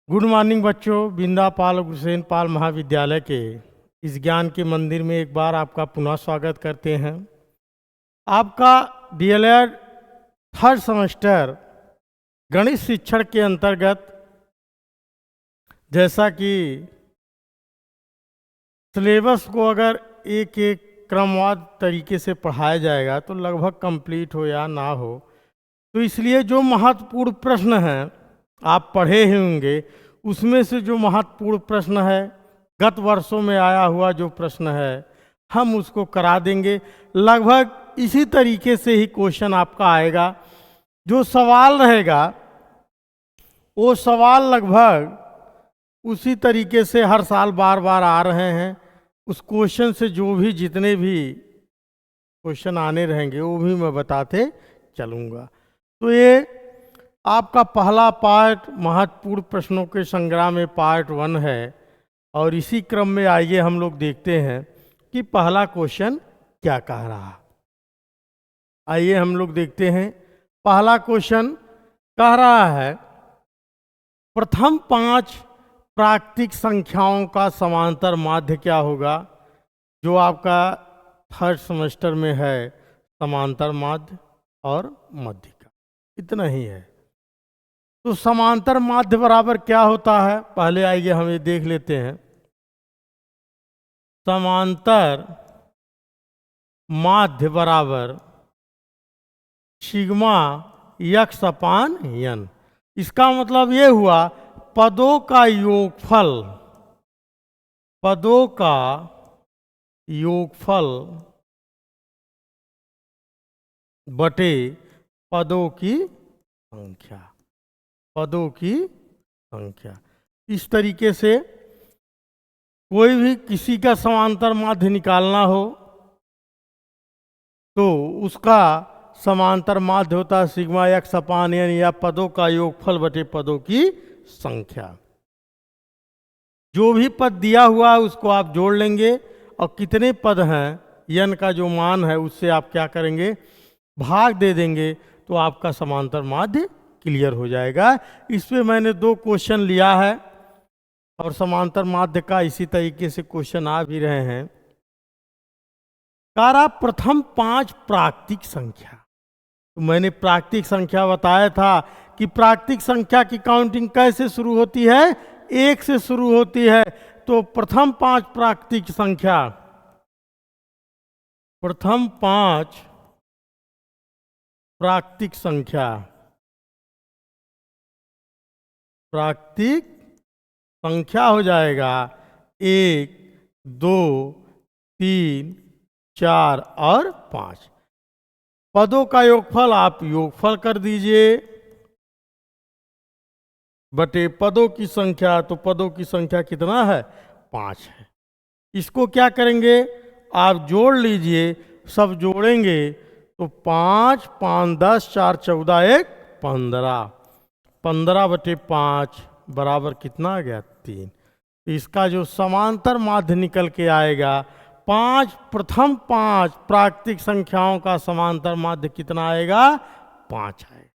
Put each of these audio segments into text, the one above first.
Good morning बच्चों। बिंदा पाल हुसैन पाल महाविद्यालय के इस ज्ञान के मंदिर में एक बार आपका पुनः स्वागत करते हैं। आपका डीएलएड थर्ड सेमेस्टर गणित शिक्षण के अंतर्गत जैसा कि सिलेबस को अगर एक एक क्रमवार तरीके से पढ़ाया जाएगा तो लगभग कंप्लीट हो या ना हो, तो इसलिए जो महत्वपूर्ण प्रश्न हैं आप पढ़े ही होंगे, उसमें से जो महत्वपूर्ण प्रश्न है गत वर्षों में आया हुआ जो प्रश्न है हम उसको करा देंगे। लगभग इसी तरीके से ही क्वेश्चन आपका आएगा। जो सवाल रहेगा वो सवाल लगभग उसी तरीके से हर साल बार बार आ रहे हैं। उस क्वेश्चन से जो भी जितने भी क्वेश्चन आने रहेंगे वो भी मैं बताते चलूँगा। तो ये आपका पहला पार्ट महत्वपूर्ण प्रश्नों के संग्रह में पार्ट 1 है, और इसी क्रम में आइए हम लोग देखते हैं कि पहला क्वेश्चन क्या कह रहा। आइए हम लोग देखते हैं। पहला क्वेश्चन कह रहा है प्रथम 5 प्राकृतिक संख्याओं का समांतर माध्य क्या होगा। जो आपका थर्ड सेमेस्टर में है समांतर माध्य और मध्य का, इतना ही है। तो समांतर माध्य बराबर क्या होता है, पहले आइए हम ये देख लेते हैं। समांतर माध्य बराबर सिग्मा यक्स अपान यन। इसका मतलब ये हुआ पदों का योगफल, पदों का योगफल बटे पदों की संख्या, पदों की संख्या। इस तरीके से कोई भी किसी का समांतर माध्य निकालना हो तो उसका समांतर माध्य होता है सिग्मा एक्स अपान एन, या पदों का योगफल बटे पदों की संख्या। जो भी पद दिया हुआ है उसको आप जोड़ लेंगे, और कितने पद हैं एन का जो मान है उससे आप क्या करेंगे, भाग दे देंगे, तो आपका समांतर माध्य क्लियर हो जाएगा। इस पे मैंने 2 क्वेश्चन लिया है और समांतर माध्य का इसी तरीके से क्वेश्चन आ भी रहे हैं। कारा प्रथम 5 प्राकृतिक संख्या। तो मैंने प्राकृतिक संख्या बताया था कि प्राकृतिक संख्या की काउंटिंग कैसे शुरू होती है, 1 से शुरू होती है। तो प्रथम 5 प्राकृतिक संख्या, प्रथम 5 प्राकृतिक संख्या, प्राकृतिक संख्या हो जाएगा 1, 2, 3, 4 और 5। पदों का योगफल आप योगफल कर दीजिए बटे पदों की संख्या। तो पदों की संख्या कितना है, 5 है। इसको क्या करेंगे, आप जोड़ लीजिए, सब जोड़ेंगे तो 5, 5, 10, 4, 14, 1, 15। 15 बटे 5 बराबर कितना आ गया, 3। इसका जो समांतर माध्य निकल के आएगा 5, प्रथम 5 प्राकृतिक संख्याओं का समांतर माध्य कितना आएगा, 5 आएगा।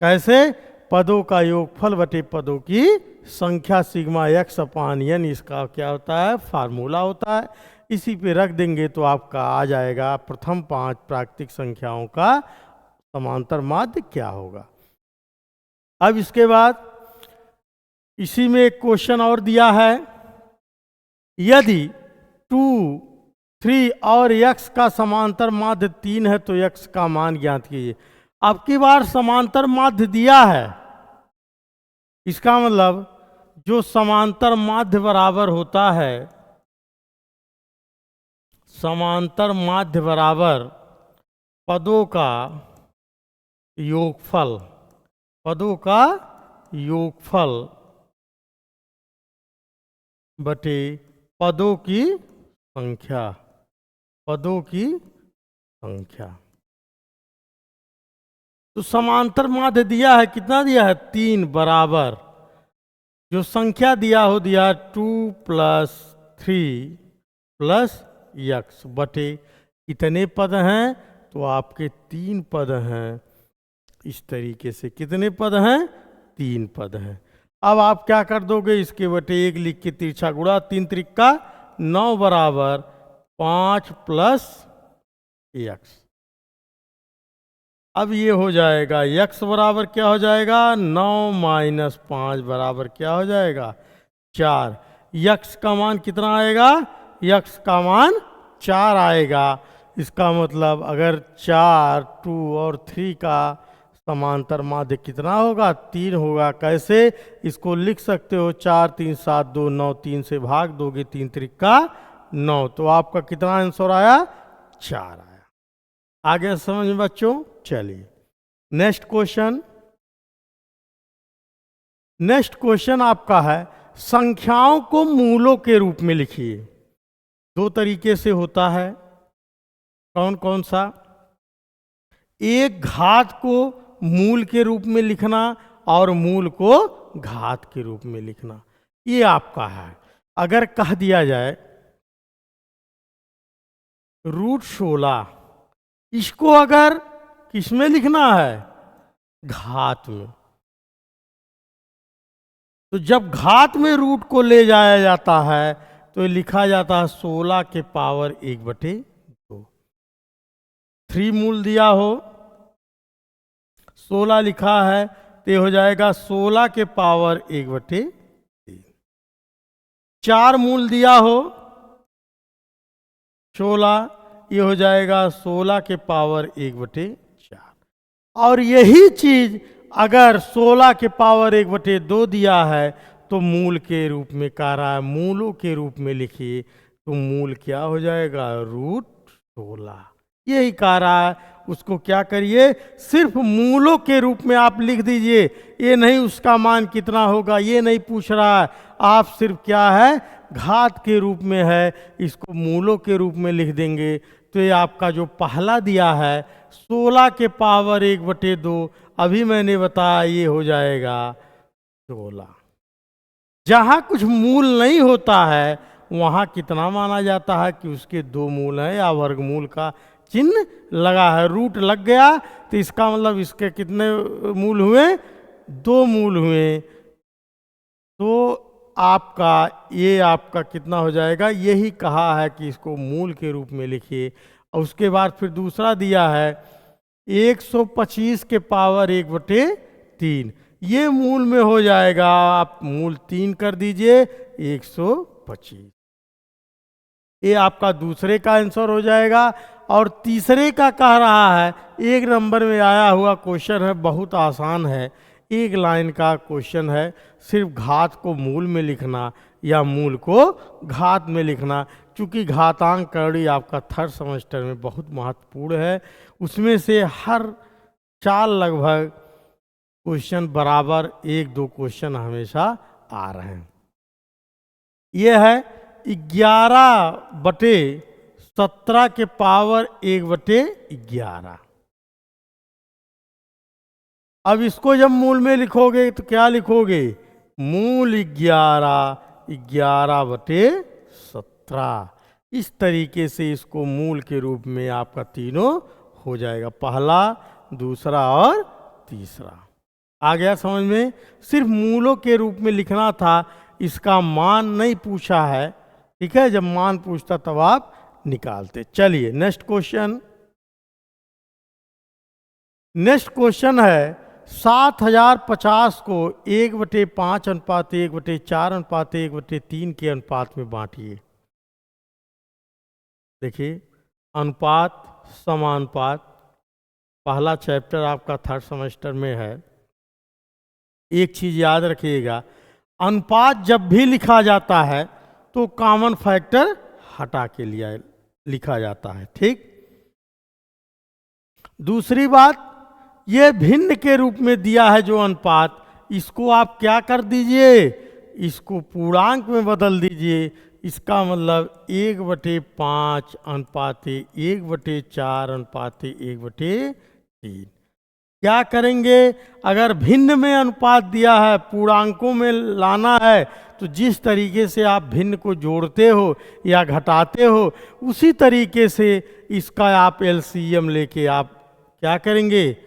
कैसे, पदों का योगफल बटे पदों की संख्या सिग्मा एक्स अपान एन, इसका क्या होता है, फार्मूला होता है। इसी पे रख देंगे तो आपका आ जाएगा प्रथम 5 प्राकृतिक संख्याओं का समांतर माध्य क्या होगा। अब इसके बाद इसी में एक क्वेश्चन और दिया है, यदि 2, 3 और x का समांतर माध्य 3 है तो x का मान ज्ञात कीजिए। अब की बार समांतर माध्य दिया है, इसका मतलब जो समांतर माध्य बराबर होता है, समांतर माध्य बराबर पदों का योगफल, पदों का योगफल बटे पदों की संख्या, पदों की संख्या। तो समांतर माध्य दिया है, कितना दिया है, 3 बराबर जो संख्या दिया हो दिया 2 + 3 + x बटे कितने पद हैं, तो आपके 3 पद हैं। इस तरीके से कितने पद हैं, 3 पद हैं। अब आप क्या कर दोगे, इसके बटे 1 लिख के तिरछा गुणा, 3 त्रिका 9 बराबर 5 प्लस x। अब ये हो जाएगा x बराबर क्या हो जाएगा, 9 माइनस 5 बराबर क्या हो जाएगा, 4। x का मान कितना आएगा, x का मान 4 आएगा। इसका मतलब अगर 4, 2 और 3 का समांतर माध्य कितना होगा, 3 होगा। कैसे, इसको लिख सकते हो 4 3 7 2 9, 3 से भाग दोगे, 3 त्रिका 9, तो आपका कितना आंसर आया, 4 आया। आगे समझ में बच्चों। चलिए नेक्स्ट क्वेश्चन। नेक्स्ट क्वेश्चन आपका है, संख्याओं को मूलों के रूप में लिखिए। 2 तरीके से होता है, कौन कौन सा, एक घात को मूल के रूप में लिखना और मूल को घात के रूप में लिखना। ये आपका है। अगर कह दिया जाए √16, इसको अगर किस में लिखना है, घात में, तो जब घात में रूट को ले जाया जाता है तो लिखा जाता है 16 के पावर 1/2। 3 मूल दिया हो, 16 लिखा है, तो हो जाएगा 16 के पावर 1/3। 4 मूल दिया हो 16, ये हो जाएगा 16 के पावर 1/4। और यही चीज अगर 16 के पावर 1/2 दिया है तो मूल के रूप में कह रहा है, मूलों के रूप में लिखिए, तो मूल क्या हो जाएगा, √16। यही कह रहा है, उसको क्या करिए, सिर्फ मूलों के रूप में आप लिख दीजिए। ये नहीं उसका मान कितना होगा, ये नहीं पूछ रहा है, आप सिर्फ क्या है, घात के रूप में है, इसको मूलों के रूप में लिख देंगे। तो ये आपका जो पहला दिया है 16 के पावर 1/2, अभी मैंने बताया ये हो जाएगा 16। जहाँ कुछ मूल नहीं होता है वहाँ कितना माना जाता है कि उसके 2 मूल हैं या वर्गमूल का चिन्ह लगा है, रूट लग गया, तो इसका मतलब इसके कितने मूल हुए, 2 मूल हुए। तो आपका ये आपका कितना हो जाएगा, यही कहा है कि इसको मूल के रूप में लिखिए। और उसके बाद फिर दूसरा दिया है 125 के पावर 1/3, ये मूल में हो जाएगा, आप मूल 3 कर दीजिए, 125। ये आपका दूसरे का आंसर हो जाएगा। और तीसरे का कह रहा है, 1 नंबर में आया हुआ क्वेश्चन है, बहुत आसान है, 1 लाइन का क्वेश्चन है, सिर्फ घात को मूल में लिखना या मूल को घात में लिखना। चूँकि घातांक करणी आपका 3rd सेमेस्टर में बहुत महत्वपूर्ण है, उसमें से हर 4 लगभग क्वेश्चन बराबर 1-2 क्वेश्चन हमेशा आ रहे हैं। यह है 11/17 के पावर 1/11। अब इसको जब मूल में लिखोगे तो क्या लिखोगे, मूल 11/17। इस तरीके से इसको मूल के रूप में आपका तीनों हो जाएगा, पहला, दूसरा और तीसरा। आ गया समझ में। सिर्फ मूलों के रूप में लिखना था, इसका मान नहीं पूछा है, ठीक है, जब मान पूछता तब आप निकालते। चलिए नेक्स्ट क्वेश्चन। नेक्स्ट क्वेश्चन है 7050 को 1/5 अनुपात 1/4 अनुपात 1/3 के अनुपात में बांटिए। देखिए अनुपात समानुपात, पहला चैप्टर आपका 3rd सेमेस्टर में है। एक चीज याद रखिएगा, अनुपात जब भी लिखा जाता है तो कॉमन फैक्टर हटा के लिखा जाता है, ठीक। दूसरी बात, ये भिन्न के रूप में दिया है जो अनुपात, इसको आप क्या कर दीजिए, इसको पूर्णांक में बदल दीजिए। इसका मतलब 1/5 अनुपात 1/4 अनुपात 1/3। क्या करेंगे, अगर भिन्न में अनुपात दिया है, पूर्णांकों में लाना है, तो जिस तरीके से आप भिन्न को जोड़ते हो या घटाते हो, उसी तरीके से इसका आप एलसीएम लेके आप क्या करेंगे,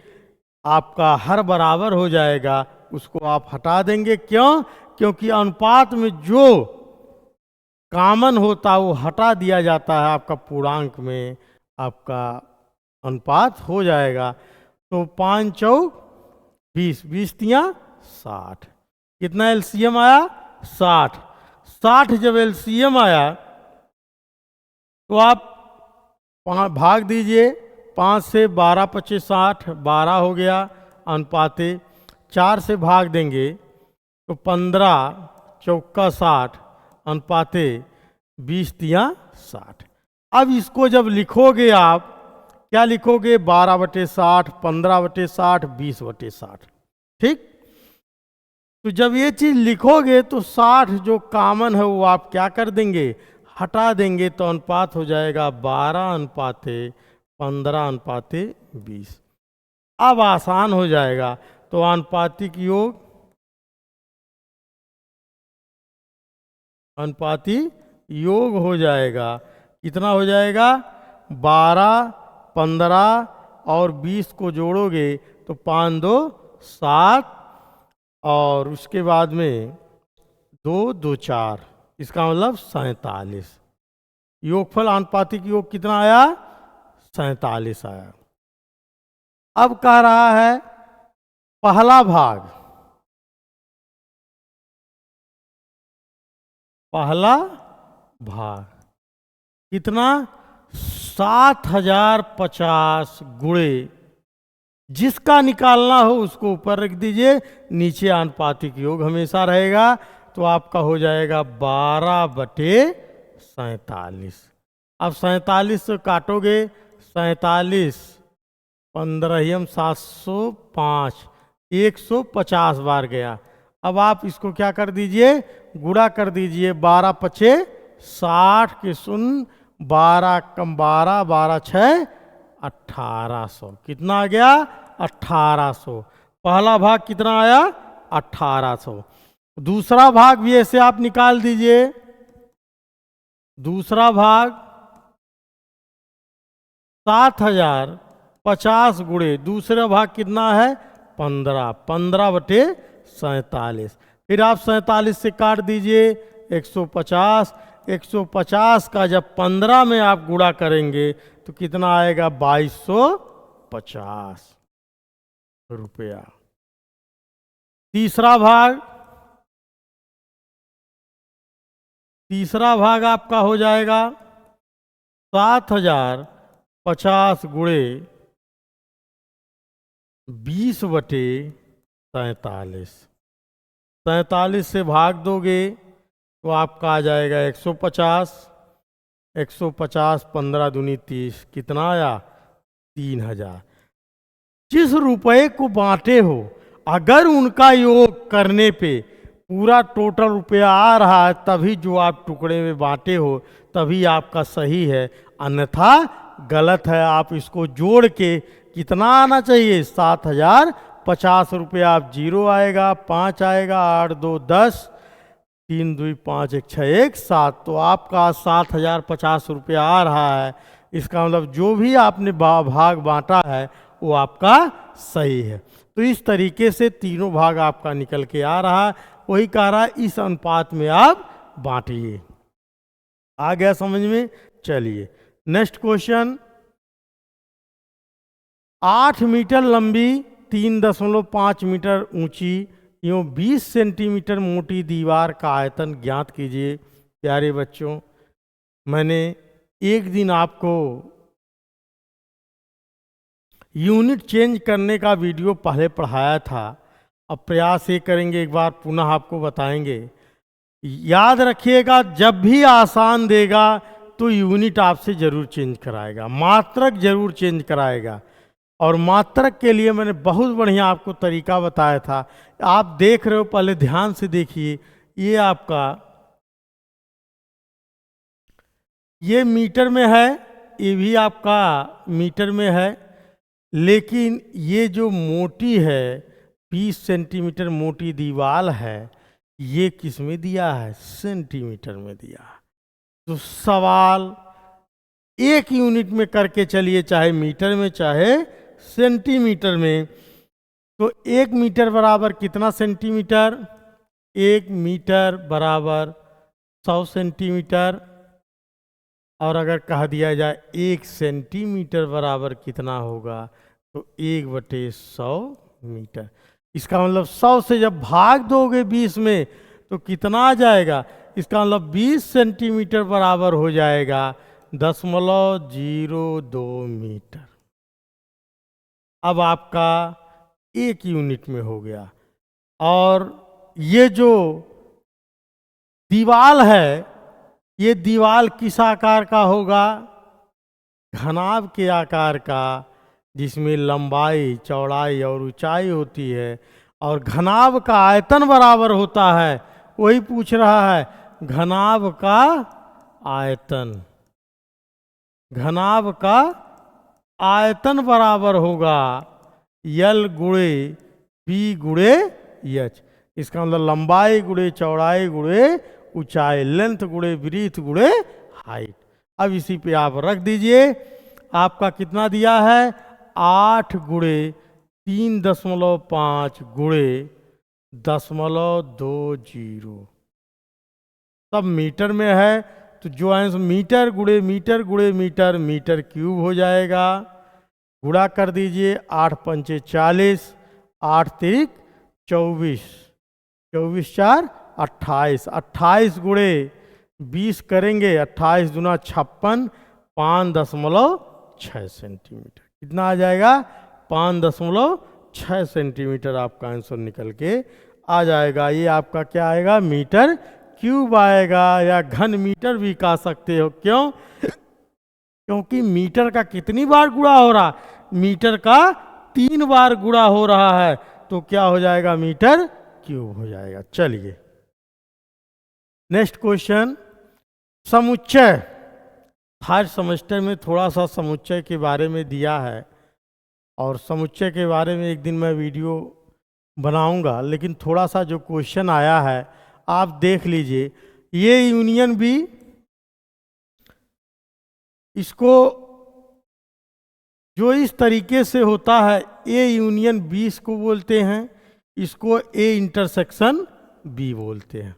आपका हर बराबर हो जाएगा, उसको आप हटा देंगे। क्यों? क्योंकि अनुपात में जो कॉमन होता है वो हटा दिया जाता है, आपका पूर्णांक में आपका अनुपात हो जाएगा। तो 5 चौक 20, 20 तियां 60। कितना एलसीएम आया? 60। 60 जब एलसीएम आया तो आप भाग दीजिए। 5 से 12 25 60, 12 हो गया अनुपाते। 4 से भाग देंगे तो 15 चौका 60 अनुपाते 20 तियां 60। अब इसको जब लिखोगे आप क्या लिखोगे? 12/60, 15/60, 20/60। ठीक। तो जब ये चीज लिखोगे तो 60 जो कॉमन है वो आप क्या कर देंगे? हटा देंगे। तो अनुपात हो जाएगा 12/15/20। अब आसान हो जाएगा। तो आनुपातिक योग, अनुपातिक योग हो जाएगा। कितना हो जाएगा? 12, 15 और 20 को जोड़ोगे तो 5 2 7 और उसके बाद में 2 2 4, इसका मतलब 47। योगफल आनुपातिक योग कितना आया? 47 आया। अब कह रहा है पहला भाग, पहला भाग कितना? 7050 गुणे, जिसका निकालना हो उसको ऊपर रख दीजिए, नीचे आनुपातिक योग हमेशा रहेगा। तो आपका हो जाएगा 12/47। अब 47 से काटोगे, 47 15 705, 150 बार गया। अब आप इसको क्या कर दीजिए? गुणा कर दीजिए। 12 पचे 60 के शून्य, 12 कम 12, 12 6 1800। कितना आ गया? 1800। पहला भाग कितना आया? 1800। दूसरा भाग भी ऐसे आप निकाल दीजिए। दूसरा भाग 7050 गुणे दूसरा भाग कितना है? 15, 15/47। फिर आप 47 से काट दीजिए 150। 150 का जब 15 में आप गुणा करेंगे तो कितना आएगा? 2250 रुपया। तीसरा भाग आपका हो जाएगा 7050 गुणे 20/47। 47 से भाग दोगे तो आपका आ जाएगा 150। 150 15 दूनी 30, कितना आया? 3000। जिस रुपए को बांटे हो, अगर उनका योग करने पे पूरा टोटल रुपया आ रहा है तभी जो आप टुकड़े में बांटे हो तभी आपका सही है, अन्यथा गलत है। आप इसको जोड़ के कितना आना चाहिए? 7050 रुपया। आप 0 आएगा, 5 आएगा, 8 2 10, 3 2 5 1 6 1 7। तो आपका 7050 रुपया आ रहा है। इसका मतलब जो भी आपने भाग बांटा है वो आपका सही है। तो इस तरीके से तीनों भाग आपका निकल के आ रहा है। वही कह रहा है इस अनुपात में आप बांटिए। आ गया समझ में? चलिए नेक्स्ट क्वेश्चन। 8 मीटर लंबी, 3.5 मीटर ऊंची, यूँ 20 सेंटीमीटर मोटी दीवार का आयतन ज्ञात कीजिए। प्यारे बच्चों, मैंने एक दिन आपको यूनिट चेंज करने का वीडियो पहले पढ़ाया था। अब प्रयास ये करेंगे, एक बार पुनः आपको बताएंगे। याद रखिएगा, जब भी आसान देगा तो यूनिट आपसे जरूर चेंज कराएगा, मात्रक जरूर चेंज कराएगा। और मात्रक के लिए मैंने बहुत बढ़िया आपको तरीका बताया था। आप देख रहे हो, पहले ध्यान से देखिए। ये आपका ये मीटर में है, ये भी आपका मीटर में है, लेकिन ये जो मोटी है 20 सेंटीमीटर मोटी दीवार है, ये किस में दिया है? सेंटीमीटर में दिया है। तो सवाल एक यूनिट में करके चलिए, चाहे मीटर में चाहे सेंटीमीटर में। तो 1 मीटर बराबर कितना सेंटीमीटर? 1 मीटर बराबर 100 सेंटीमीटर। और अगर कह दिया जाए 1 सेंटीमीटर बराबर कितना होगा, तो 1/100 मीटर। इसका मतलब 100 से जब भाग दोगे 20 में तो कितना आ जाएगा? इसका मतलब 20 सेंटीमीटर बराबर हो जाएगा 0.02 मीटर। अब आपका 1 यूनिट में हो गया। और ये जो दीवाल है, ये दीवाल किस आकार का होगा? घनाभ के आकार का, जिसमें लंबाई, चौड़ाई और ऊंचाई होती है। और घनाभ का आयतन बराबर होता है, वही पूछ रहा है, घनाभ का आयतन। घनाभ का आयतन बराबर होगा L गुणे B गुणे H। इसका मतलब लंबाई गुणे चौड़ाई गुणे ऊंचाई, लेंथ गुणे ब्रीथ गुणे हाइट। अब इसी पे आप रख दीजिए। आपका कितना दिया है? 8 गुणे 3.5 गुणे 0.20। सब मीटर में है, तो जो आंसर मीटर गुणे मीटर गुणे मीटर, मीटर क्यूब हो जाएगा। गुणा कर दीजिए, 8 पंचे 40, 8 तिरिक 24, 24 4 28, 28 गुणे 20 करेंगे, 28 दूना 56, 5.6 सेंटीमीटर। कितना आ जाएगा? 5.6 सेंटीमीटर आपका आंसर निकल के आ जाएगा। ये आपका क्या आएगा? मीटर क्यूब आएगा, या घन मीटर भी कह सकते हो। क्यों? क्योंकि मीटर का कितनी बार गुणा हो रहा? मीटर का 3 बार गुणा हो रहा है, तो क्या हो जाएगा? मीटर क्यूब हो जाएगा। चलिए नेक्स्ट क्वेश्चन, समुच्चय। थर्ड सेमेस्टर में थोड़ा सा समुच्चय के बारे में दिया है, और समुच्चय के बारे में एक दिन मैं वीडियो बनाऊंगा, लेकिन थोड़ा सा जो क्वेश्चन आया है आप देख लीजिए। ये यूनियन बी, इसको जो इस तरीके से होता है, ए यूनियन बी इसको बोलते हैं, इसको ए इंटरसेक्शन बी बोलते हैं।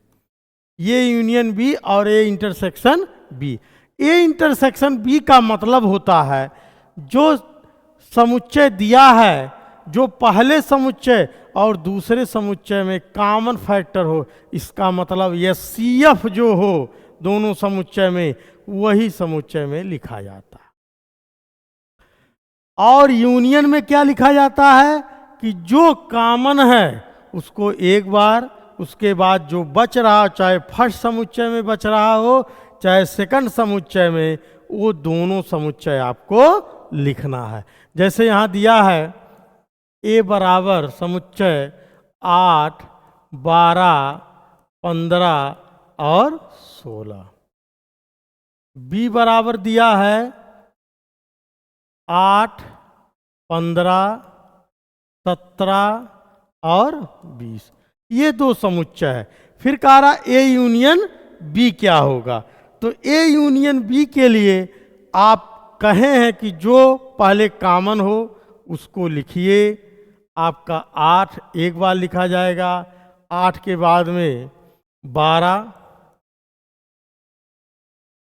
ये यूनियन बी और A intersection B. A intersection B का मतलब होता है जो समुच्चय दिया है, जो पहले समुच्चय और दूसरे समुच्चय में कॉमन फैक्टर हो, इसका मतलब यह CF जो हो दोनों समुच्चय में, वही समुच्चय में लिखा जाता है। और यूनियन में क्या लिखा जाता है कि जो कॉमन है उसको एक बार, उसके बाद जो बच रहा, चाहे फर्स्ट समुच्चय में बच रहा हो चाहे सेकंड समुच्चय में, वो दोनों समुच्चय आपको लिखना है। जैसे यहाँ दिया है ए बराबर समुच्चय 8, 12, 15 और 16। बी बराबर दिया है 8, 15, 17 और 20। ये दो समुच्चय है। फिर कह रहा ए यूनियन बी क्या होगा, तो ए यूनियन बी के लिए आप कहे हैं कि जो पहले कॉमन हो उसको लिखिए। आपका 8 एक बार लिखा जाएगा, 8 के बाद में 12,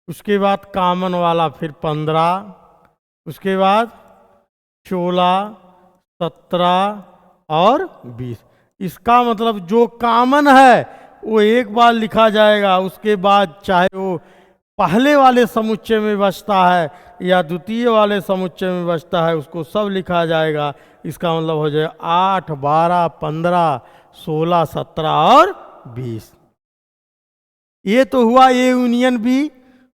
उसके बाद कॉमन वाला फिर 15, उसके बाद 16, 17 और 20। इसका मतलब जो कॉमन है वो एक बार लिखा जाएगा, उसके बाद चाहे वो पहले वाले समुच्चय में बचता है या द्वितीय वाले समुच्चय में बचता है, उसको सब लिखा जाएगा। इसका मतलब हो जाएगा 8, 12, 15, 16, 17 और 20। ये तो हुआ ए यूनियन बी।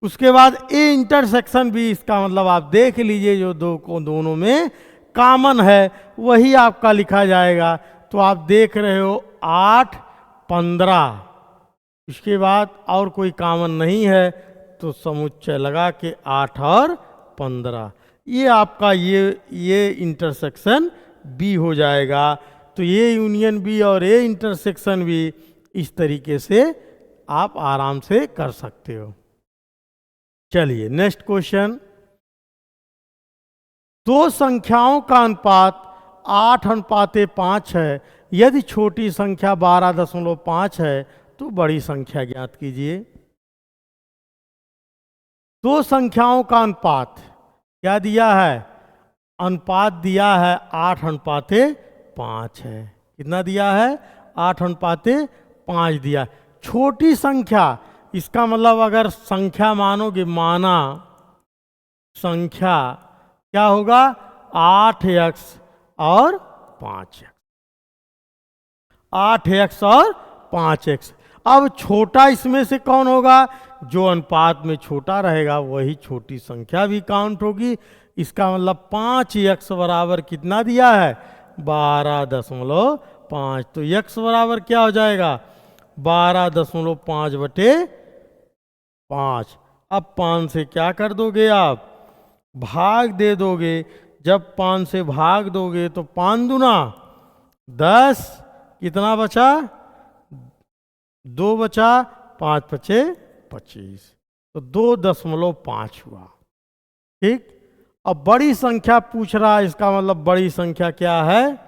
उसके बाद ए इंटरसेक्शन बी, इसका मतलब आप देख लीजिए जो दोनों में कॉमन है वही आपका लिखा जाएगा। तो आप देख रहे हो 8, 15, इसके बाद और कोई कॉमन नहीं है तो समुच्चय लगा के 8 और 15, ये आपका ये इंटरसेक्शन बी हो जाएगा। तो ये यूनियन बी और ये इंटरसेक्शन बी इस तरीके से आप आराम से कर सकते हो। चलिए नेक्स्ट क्वेश्चन, दो संख्याओं का अनुपात 8:5 है। यदि छोटी संख्या 12.5 है तो बड़ी संख्या ज्ञात कीजिए। दो संख्याओं का अनुपात क्या दिया है? अनुपात दिया है 8:5 है। कितना दिया है? 8:5 दिया। छोटी संख्या, इसका मतलब अगर संख्या मानोगे, माना संख्या क्या होगा? 8x और 5x, 8x और 5x। अब छोटा इसमें से कौन होगा? जो अनुपात में छोटा रहेगा वही छोटी संख्या भी काउंट होगी। इसका मतलब 5x बराबर कितना दिया है? 12.5। तो x बराबर क्या हो जाएगा? 12.5/5। अब 5 से क्या कर दोगे आप? भाग दे दोगे। जब 5 से भाग दोगे तो 5 दूना 10, कितना बचा? 2 बचा, 5 पचे 25, तो 2.5 हुआ। ठीक। अब बड़ी संख्या पूछ रहा है, इसका मतलब बड़ी संख्या क्या है?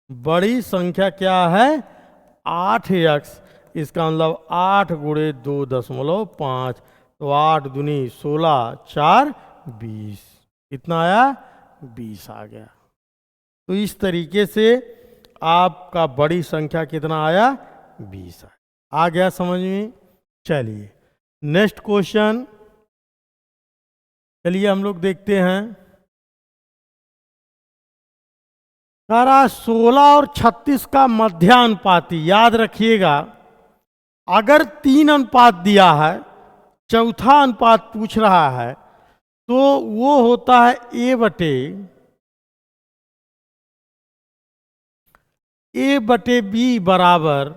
बड़ी संख्या क्या है? 8x। इसका मतलब 8 गुणे 2.5, तो 8 दूनी 16, 4 20। कितना आया? 20 आ गया। तो इस तरीके से आपका बड़ी संख्या कितना आया? 20 आ गया समझ में? चलिए नेक्स्ट क्वेश्चन, चलिए हम लोग देखते हैं। सारा 16 और 36 का मध्यानुपाती, याद रखिएगा, अगर 3 अनुपात दिया है, चौथा अनुपात पूछ रहा है, तो वो होता है A/B बराबर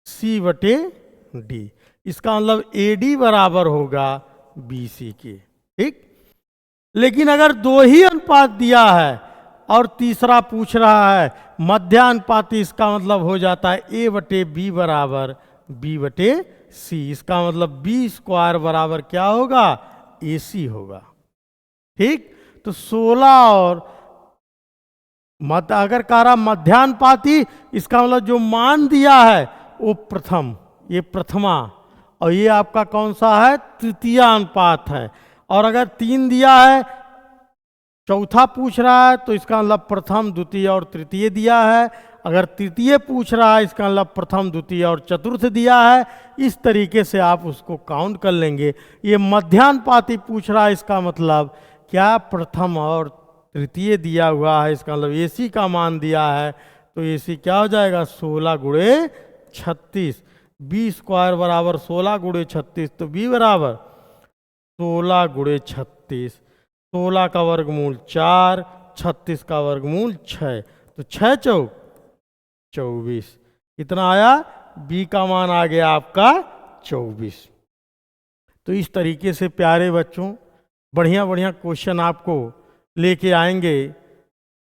C/D। इसका मतलब AD बराबर होगा BC के। ठीक। लेकिन अगर दो ही अनुपात दिया है और तीसरा पूछ रहा है मध्यानुपाती, इसका मतलब हो जाता है A/B बराबर B/C। इसका मतलब B² बराबर क्या होगा? AC होगा। ठीक। तो 16 और अगर कह रहा मध्यानुपाती, इसका मतलब जो मान दिया है वो प्रथम, ये प्रथमा, और ये आपका कौन सा है? तृतीय अनुपात है। और अगर 3 दिया है, चौथा पूछ रहा है, तो इसका मतलब प्रथम, द्वितीय और तृतीय दिया है। अगर तृतीय पूछ रहा है, इसका मतलब प्रथम, द्वितीय और चतुर्थ दिया है। इस तरीके से आप उसको काउंट कर लेंगे। ये मध्यानुपाती पूछ रहा है, इसका मतलब क्या? प्रथम और तृतीय दिया हुआ है, इसका मतलब AC का मान दिया है, तो AC क्या हो जाएगा? 16 गुणे 36। B² बराबर 16 गुणे 36, तो B बराबर 16 गुणे 36। 16 का वर्गमूल 4, 36 का वर्गमूल 6, तो 6 चौक 24। कितना आया? B का मान आ गया आपका 24। तो इस तरीके से प्यारे बच्चों बढ़िया बढ़िया क्वेश्चन आपको लेके आएंगे,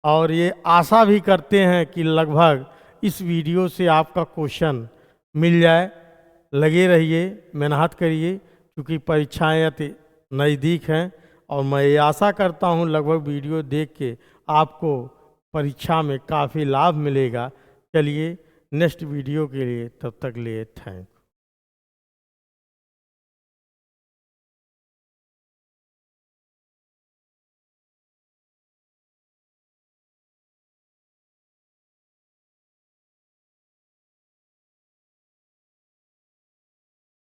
और ये आशा भी करते हैं कि लगभग इस वीडियो से आपका क्वेश्चन मिल जाए। लगे रहिए, मेहनत करिए, क्योंकि परीक्षाएं अति नज़दीक हैं, और मैं ये आशा करता हूँ लगभग वीडियो देख के आपको परीक्षा में काफ़ी लाभ मिलेगा। चलिए नेक्स्ट वीडियो के लिए तब तक लिए थैंक।